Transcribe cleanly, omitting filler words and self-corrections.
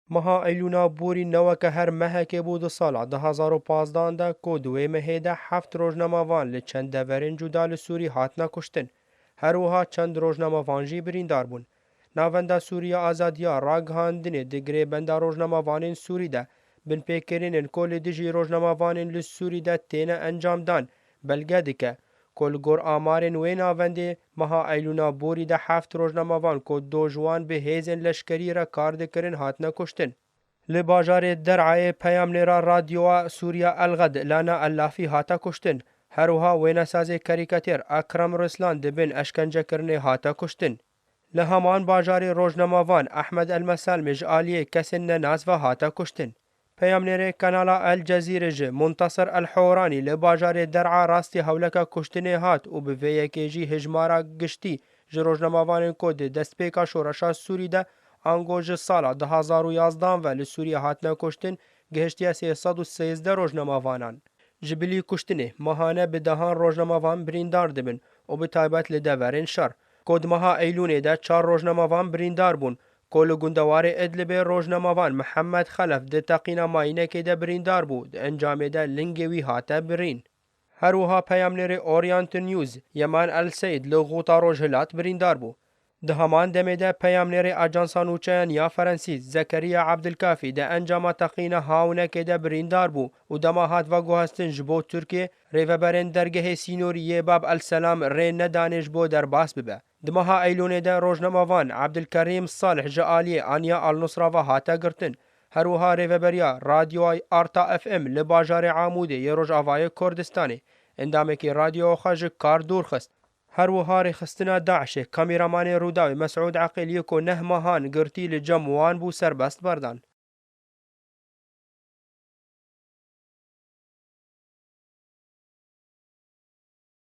مها ایلونا بوری نوک هر مهکه بود سالا 2015 دا که دوی مهیده 7 روزنامه‌وان لی چند دورین جدا لی سوری هاتنا کشتن. هر وها چند روزنامه‌وان جی بریندار بون. ناوندا سوریا آزادیا راگهاندنی دگری بندا روزنامه‌وانین سوری ده بن پیکرینن کل دیجی روزنامه‌وانین لی سوری ده تینه انجام دان بلگه دکه کل گور آمارن وی ناوندی مها ایلونا بوری ده 7 روزنامه‌وان که دو جوان به هیزن لشکری را کار دکرن هاتنا کشتن. لی باجار درعای پیام نرا رادیو سوریا الغد لانا اللافی هاتا کشتن. هروها ویناساز کاریکاتیر اکرم رسلان دبن اشکنجه کرنه هاتا کشتن. لهمان باجار روزنامه‌وان احمد المسال مجالی کسن ناز و هاتا کشتن. پیام نره کانالا الجزیره جه منتصر الحورانی لباجار درعا راستی هولکا کشتنه هات و به ویکیجی هجمارا گشتی جه روزنامه‌وان کد دست پیکا شورشا سوری ده آنگوژ سالا 2011 و لسوری هاتنا کشتن گهشتیا 313 روزنامه‌وانان. جبلی کشتنه ماهانه به دهان روزنامه‌وان بریندار دبن و به تایبت لدورین شر. کد ماها ایلونه ده 4 روزنامه‌وان بریندار بون. کل گندوار ادلب روزنامه‌وان محمد خلف ده تقینا ماینه که ده بریندار بود انجام ده لنگوی هاته برین. هر وها پیام نره اورینت نیوز یمان السید لغوطا روزهلات بریندار بو. ده همان دمه ده پیام نره اجانسا نوچهان یا فرانسیس زکریا عبدالکافی ده انجام تقینا هاونه که ده بریندار بو و دما هات و گوهستن جبو ترکیه ریوبرین درگه سینوری باب السلام رین ندانش بو در باس ببه. دمها ایلونه ده روزنامه‌وان عبدالکریم صالح جعالی آنیا النصرا و هاتا گرتن. هروها ریوبریا رادیوی آرتا اف ام لباجار عاموده یه روز آوای کردستانی اندامه که رادیو خاج کار دور خست. هروها رخستنا داعش کامیرامان روداوی مسعود عقیلی که 9 ماهان گرتی لجموان بو سربست بردان.